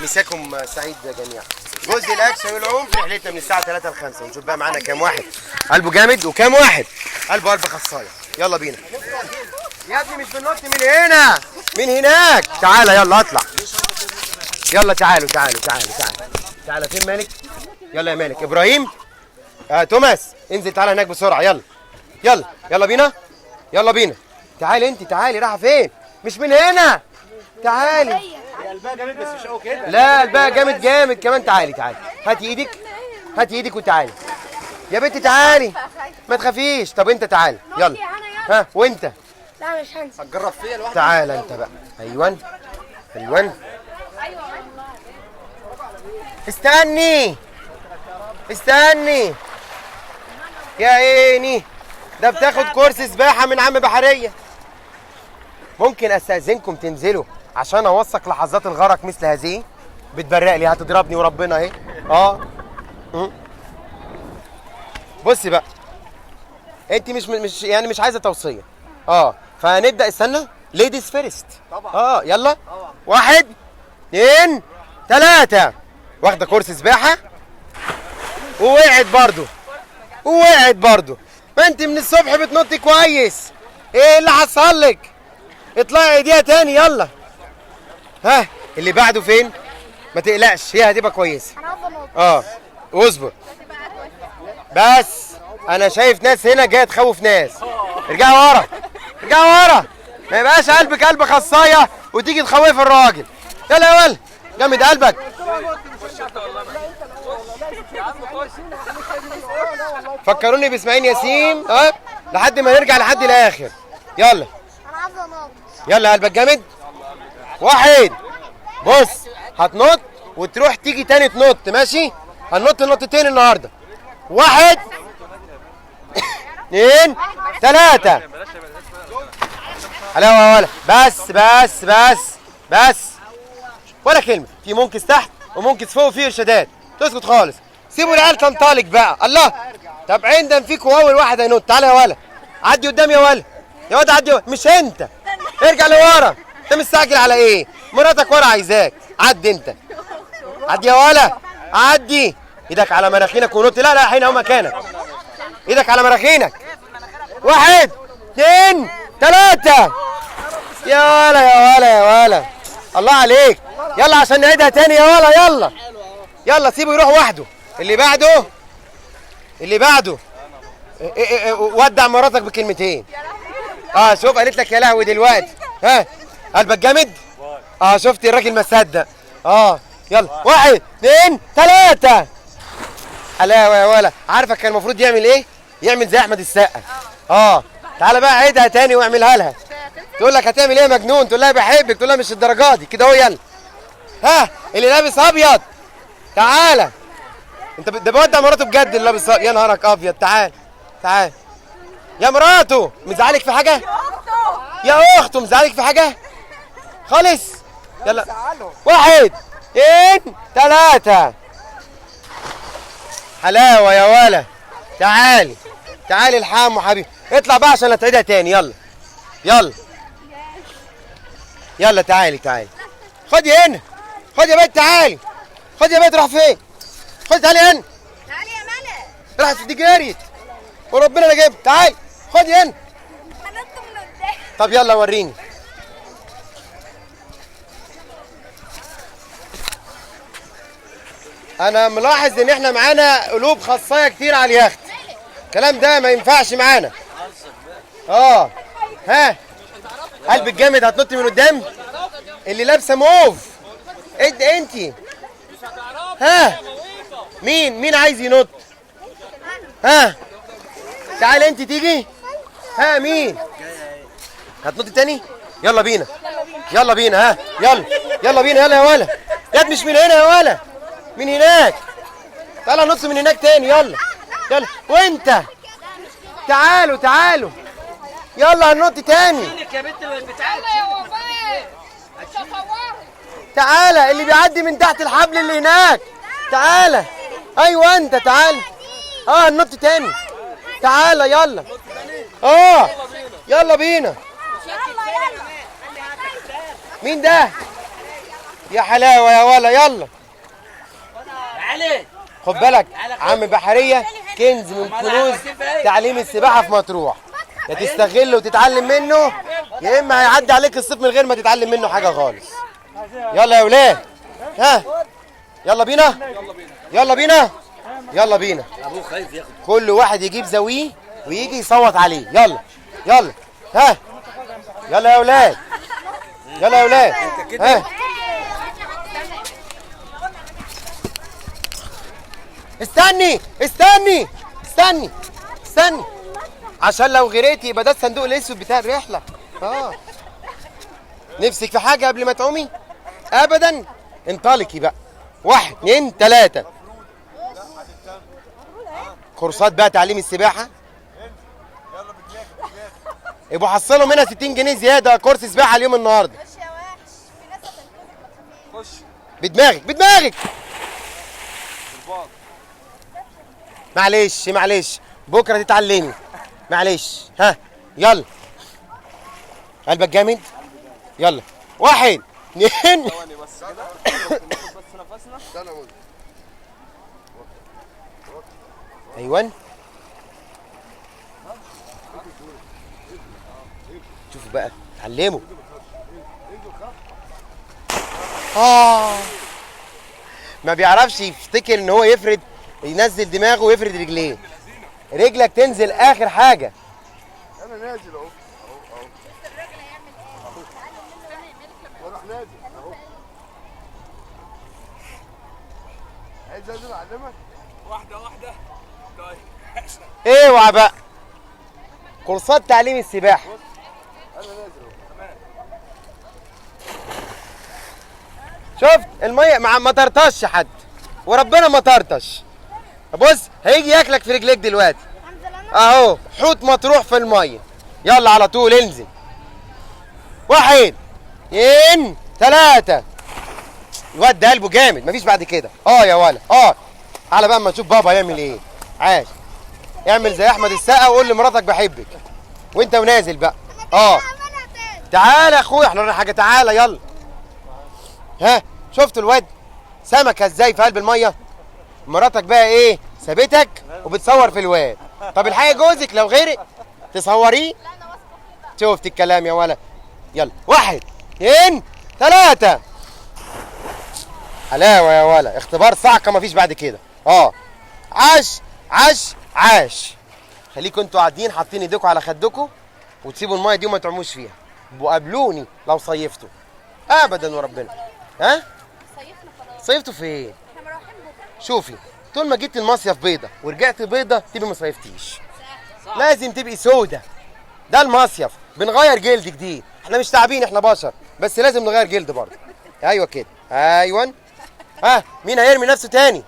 مساكم سعيد جميعا. جزء الاكشن والعوم في رحلتنا من الساعه 3 ل 5، ونشوف بقى معانا كام واحد قلبه جامد وكام واحد قلبه قلب خصايه. يلا بينا يا ابني، مش بننط من هنا، من هناك. تعالى يلا اطلع. يلا تعالوا تعالوا تعالوا تعالوا. تعالى فين مالك؟ يلا يا مالك. ابراهيم توماس انزل تعالى هناك بسرعه. يلا يلا يلا بينا يلا بينا. تعالي انت، تعالي. رايحه فين؟ مش من هنا. تعالي. الباقي جامد بس مش قوي كده. لا الباقي جامد جامد كمان. تعالي تعالي، هاتي ايدك، هاتي ايدك وتعالي يا بنتي. تعالي ما تخافيش. طب انت تعالي يلا. ها وانت؟ لا مش هنسى. هتجرب فيا لوحدك؟ تعالى انت بقى. ايوان ايوان. استني استني يا عيني، ده بتاخد كورس سباحه من عم بحريه. ممكن استاذنكم تنزلوا عشان اوثق لحظات الغرق مثل هذه؟ بتبرق لي، هتضربني وربنا اهي. بصي بقى، انت مش يعني مش عايزه توصيه. فهنبدا. استنى، ليديز فيرست. طبعا. يلا. طبعا. 1 2 3. واخده كورس سباحه ووقعت برضو. ما انت من الصبح بتنطي كويس، ايه اللي حصل لك؟ اطلعي ايديها تاني. يلا. ها اللي بعده فين؟ ما تقلقش، هي هتبقى كويسه. واصبر بس. انا شايف ناس هنا جايه تخوف ناس. ارجعي ورا، ارجعي ورا. ما يبقاش قلبك قلب خصايه وتيجي تخوفي الراجل. يلا يا ولد، جامد قلبك. فكروني باسماعيل ياسين لحد ما نرجع لحد الاخر. يلا انا عاوزه انط. يلا قلبك جامد. 1. بص، هتنط وتروح تيجي تاني تنط. ماشي؟ هننط نطتين النهارده. 1 2 3. حلاوه يا ولا. بس ولا كلمه. في منكس تحت ومنكس فوق وفيه ارشادات. تسكت خالص. سيبوا العيال تنطلق بقى. الله. طب عندنا فيكم اول واحد هينط. تعالى يا ولا، عدي قدام يا ولا. يا واد عدي. مش انت، ارجع لورا. انت مستعجل على ايه؟ مراتك ورا عايزاك. عدي انت، عدي يا ولا، عدي. ايدك على مراخينك ونط. لا هنا هو مكانك. ايدك على مراخينك. 1 2 3. يا ولا الله عليك. يلا عشان نعيدها تاني يا ولا. يلا سيبه يروح وحده. اللي بعده ودع مراتك بكلمتين. شوف قالت لك يا لهوي دلوقتي. ها قلبك جامد. شفتي الراجل ما صدق. يلا 1 2 3. حلاوه يا ولا. عارفك كان المفروض يعمل ايه؟ يعمل زي احمد السقا. تعالى بقى عيدها تاني واعملها لها. تقول لك هتعمل ايه يا مجنون؟ تقول لها بحبك. تقول لها مش الدرجات دي كده اهو. يلا. اللي لابس ابيض تعالى. انت ده بودع مراته بجد اللي لابس ابيض. يا نهارك ابيض. تعال يا مراته. مزعلك في حاجه؟ يا اخته مزعلك في حاجه خالص؟ يلا 1 2 3. حلاوه يا ولا. تعالي الحام حبيبي. اطلع بقى عشان هتعيدها تاني. يلا تعالي. خدي هنا، خدي يا بنت. تعالي خدي يا بنت. راح فين؟ خدي تعالي هنا. تعالي يا ملك. راحت دي جريت وربنا انا جايبها. تعالي خدي هنا. هنط من قدام. طب يلا وريني. انا ملاحظ ان احنا معانا قلوب خصايه كتير على اليخت. الكلام ده ما ينفعش معانا. ها قلبك جامد. هتنطي من قدام. اللي لابسه موف انتي. مين عايز ينط؟ تعالي انت تيجي. مين هتنطي تاني؟ يلا بينا. يلا بينا يا ولا. ياد مش من هنا يا ولا، من هناك. تعالى نص من هناك تاني. يلا وانت تعالوا يلا هننط تاني. تعالى اللي بيعدي من تحت الحبل اللي هناك. تعالى. ايوه انت تعالى. هننط تاني. تعالى يلا. يلا بينا. مين ده؟ يا حلاوه يا ولا يلا. علي خد بالك عم بحريه كنز من كنوز تعليم السباحه في مطروح، يا تستغله وتتعلم منه يا اما هيعدي عليك الصيف من غير ما تتعلم منه حاجه خالص. يلا يا ولاد، ها يلا بينا يلا بينا يلا بينا. ابوه خايف ياخد. كل واحد يجيب زاويه ويجي يصوت عليه. يلا يلا ها يلا يا ولاد يلا يا ولاد ها. استني استني استني استني عشان لو غريت يبقى ده الصندوق الاسود بتاع الرحله. نفسك في حاجه قبل ما تعومي؟ ابدا. انطلقي بقى. 1 2 3. كورسات بقى تعليم السباحه. يبقوا حصلوا منها 60 جنيه زياده كورس سباحه اليوم النهارده. بدماغك بدماغك. معلش معلش بكره تتعلمي. معلش ها يلا. قلبك جامد. يلا 1 2. ايوه شوفوا بقى اتعلموا. ما بيعرفش يفتكر ان هو يفرد ينزل دماغه ويفرد رجليه. رجلك تنزل اخر حاجه. انا نازل اهو اهو واروح نازل اهو. عايز انزل اعلمك واحده واحده. طيب اوعى بقى. كورسات تعليم السباحه. انا نازل اهو. شفت الميه ما طرطش حد وربنا ما طرطش. بص هيجي ياكلك في رجليك دلوقتي اهو. حوت مطروح في الميه. يلا على طول انزل. 1 2 3. الواد ده قلبه جامد مفيش بعد كده. يا ولا على بقى اما نشوف بابا هيعمل ايه. عاش. اعمل زي احمد السقا وقول لمراتك بحبك وانت ونازل بقى. تعالى يا اخويا احنا ورانا حاجه. تعالى يلا. ها شفتوا الواد سمكه ازاي في قلب الميه؟ مراتك بقى ايه سابتك وبتصور في الواد. طب الحقيقه جوزك لو غيرك تصوريه. شفت الكلام يا ولا. يلا 1 2 3. حلاوه يا ولا. اختبار صعقه مفيش بعد كده. عاش عاش عاش. خليكم انتوا قاعدين حاطين ايديكم على خدكم وتسيبوا الميه دي وما تعوموش فيها. وقابلوني لو صيفتوا. ابدا وربنا. ها صيفنا خلاص. صيفتوا فين؟ احنا رايحين بكره. شوفي طول ما جيت المصيف بيضه ورجعت بيضه تبقي ما صيفتيش. لازم تبقي سودة. ده المصيف بنغير جلد جديد. احنا مش تعبين احنا بشر بس لازم نغير جلد برضه. ايوه كده ايوه. مين هيرمي نفسه تاني؟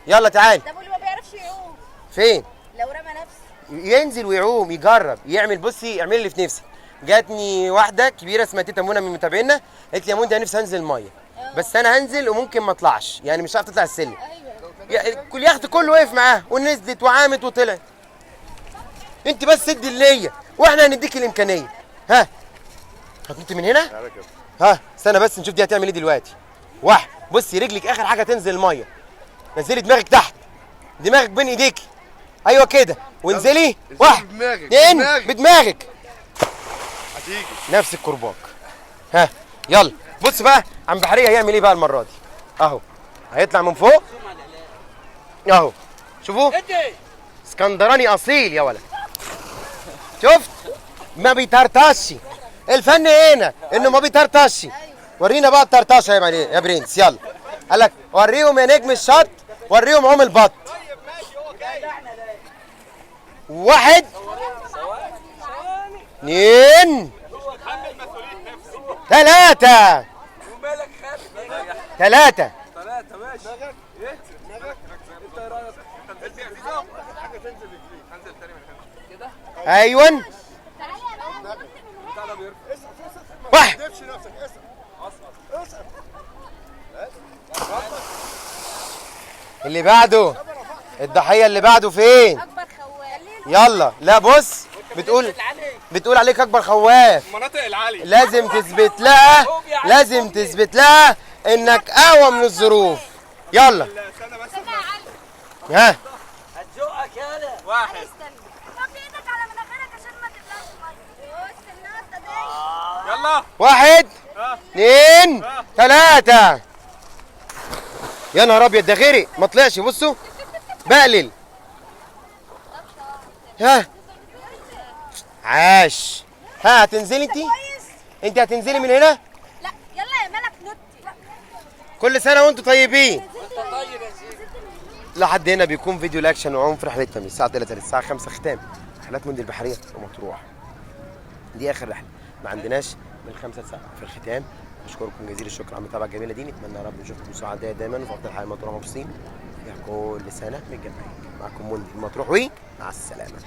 يلا تعالي. ده اللي ما بيعرفش يعوم. فين؟ لو رمى نفسه ينزل ويعوم يجرب يعمل. بصي اعملي اللي في نفسك. جاتني واحده كبيره اسمها تيتا منى من متابعينا قالت لي يا منى انا نفسي انزل الميه بس انا هنزل وممكن ما اطلعش يعني مش هعرف تطلع السلم. كل يخت كله وقف معاها ونزلت وعامت وطلعت. انت بس سدي اللية واحنا هنديك الامكانيه. هتنط من هنا؟ استنى بس نشوف دي هتعمل ايه دلوقتي. 1 بصي رجلك اخر حاجه تنزل الميه. نزلي دماغك تحت. دماغك بين ايديكي. ايوه كده وانزلي. 1 2 بدماغك. هتيجي نفس الكرباج. يلا بص بقى عم بحريه هيعمل ايه بقى المره دي. اهو هيطلع من فوق اهو. شوفوا اسكندراني اصيل يا ولد. شفت ما بيطرطش. الفن هنا انه ما بيطرطش. ورينا بقى الطرطشه يا يا برنس. يلا قال لك وريهم يا نجم الشط وريهم عم البط. 1 2 3. 3 ماشي. ايه دماغك انت ايه رايك؟ حاجه تنزل رجليك. انزل تاني من هنا كده. ايوه. 1 ما تدفش نفسك. اللي بعده الضحيه اللي بعده فين؟ اكبر خواف. يلا لا بص بتقول عليك اكبر خواف. المناطق العاليه لازم تثبت لها انك اقوى من الظروف. يلا استنى بس. ها هتزقك يالا. واحد. حط ايدك على مناخيرك عشان ما تطلعش ميه. بص النقطه دي. يلا. 1 ها 2 3. يا نهار ابيض ده غرق ما طلعش. بصوا بقلل. ها عاش. ها هتنزلي انت؟ انت هتنزلي من هنا؟ لا يلا يا ملك نطي. كل سنه وانتم طيبين. انت طيب يا سيدي. لحد هنا بيكون فيديو الاكشن وعنف رحلتنا من الساعه 3 للساعه 5 ختام رحلات مندي البحريه ومطروح. دي اخر رحله ما عندناش من 5 ل 7 في الختام. بشكركم جزيل الشكر على المتابعه الجميله دي. نتمنى يا رب نشوفكم سعداء دايما وفي افضل حال مطروح مبسوطين فيها كل سنه متجمعين. معكم مندي المطروح مع السلامه.